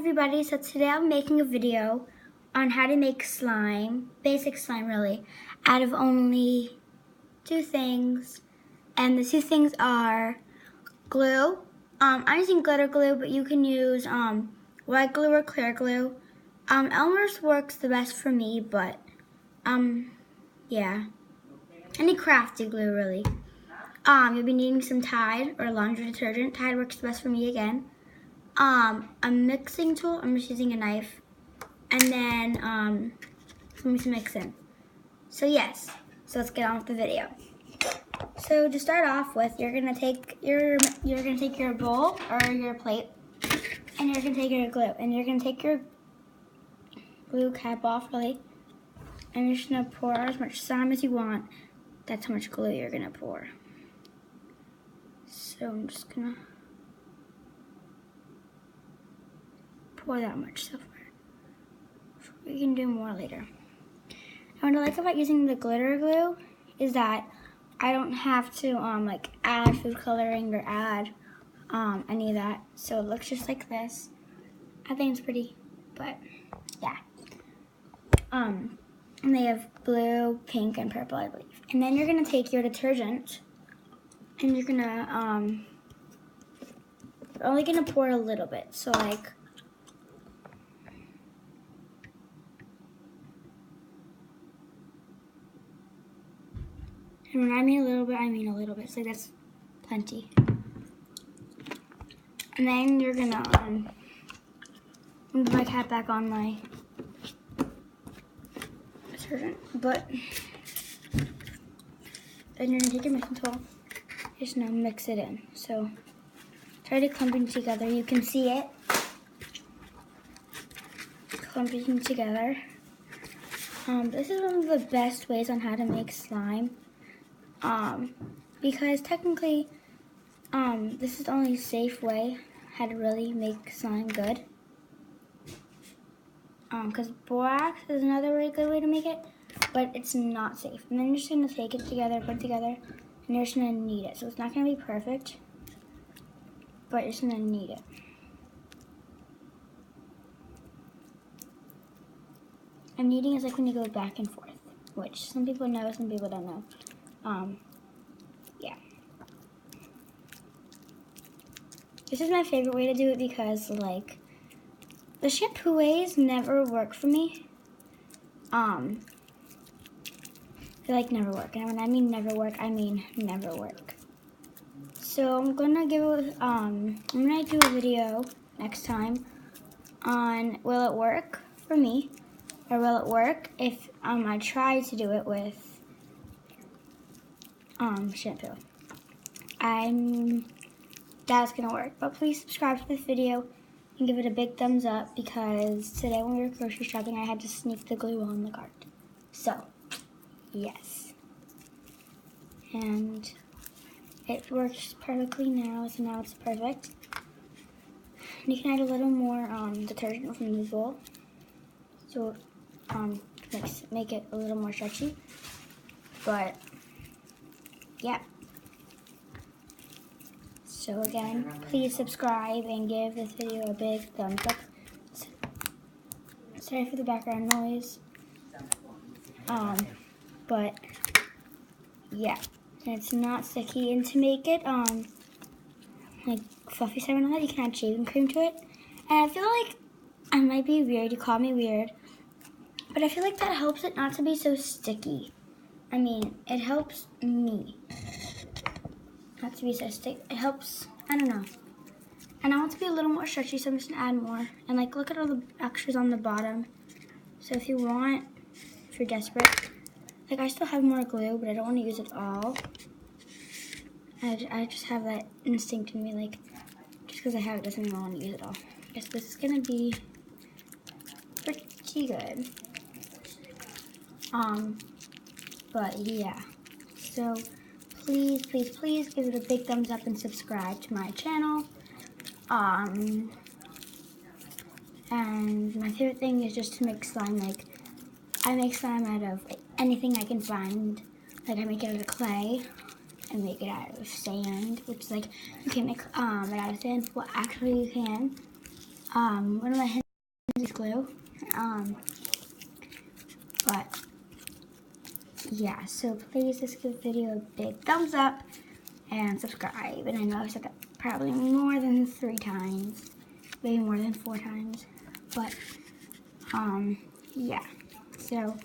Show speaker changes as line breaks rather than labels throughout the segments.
everybody, so today I'm making a video on how to make slime, basic slime really, out of only two things. And the two things are glue. I'm using glitter glue, but you can use white glue or clear glue. Elmer's works the best for me, but yeah, any crafty glue really. You'll be needing some Tide or laundry detergent. Tide works the best for me again. A mixing tool, I'm just using a knife, and then something to mix in. So yes, so let's get on with the video. So to start off with, you're gonna take your bowl or your plate, and you're gonna take your glue, and you're gonna take your glue cap off really, and you're just gonna pour as much slime as you want. That's how much glue you're gonna pour. So I'm just gonna pour that much so far. We can do more later. And what I like about using the glitter glue is that I don't have to like add food coloring or add any of that. So it looks just like this. I think it's pretty, but yeah. And they have blue, pink, and purple, I believe. And then you're gonna take your detergent and you're gonna you're only gonna pour a little bit. So like and when I mean a little bit, so that's plenty. And then you're gonna put my cap back on my detergent, but then you're gonna take your mixing tool, just now mix it in. So try to clump it together. You can see it clumping together. This is one of the best ways on how to make slime. Because technically, this is the only safe way how to really make slime good. Because borax is another really good way to make it, but it's not safe. And then you're just gonna take it together, put it together, and you're just gonna knead it. So it's not gonna be perfect, but you're just gonna knead it. And kneading is like when you go back and forth, which some people know, some people don't know. Yeah. This is my favorite way to do it because like the shampoo ways never work for me. They like never work. And when I mean never work, I mean never work. So I'm gonna do a video next time on will it work for me? Or will it work if I try to do it with shampoo? That's gonna work. But please subscribe to this video and give it a big thumbs up because today when we were grocery shopping I had to sneak the glue on the cart. So yes. And it works perfectly now, so now it's perfect. And you can add a little more detergent from the bowl. So make it a little more stretchy. But yeah. So again, please subscribe and give this video a big thumbs up. Sorry for the background noise. But yeah, and it's not sticky. And to make it like fluffy slime and all that, you can add shaving cream to it. And I feel like I might be weird. You call me weird, but I feel like that helps it not to be so sticky. I mean, it helps me not to be so sticky. It helps, I don't know. And I want it to be a little more stretchy, so I'm just gonna add more. And like, look at all the extras on the bottom. So if you're desperate, like I still have more glue, but I don't want to use it all. I just have that instinct in me, like, just because I have it doesn't mean I want to use it all. I guess this is gonna be pretty good. But yeah, so please, please, please give it a big thumbs up and subscribe to my channel. And my favorite thing is just to make slime. Like, I make slime out of anything I can find. Like, I make it out of clay, I make it out of sand, which is like, you can't make it out of sand. Well, actually you can. One of my hints is glue. But yeah, so please just give the video a big thumbs up and subscribe. And I know I've said that probably more than 3 times, maybe more than 4 times. But yeah. So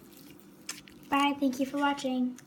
bye, thank you for watching.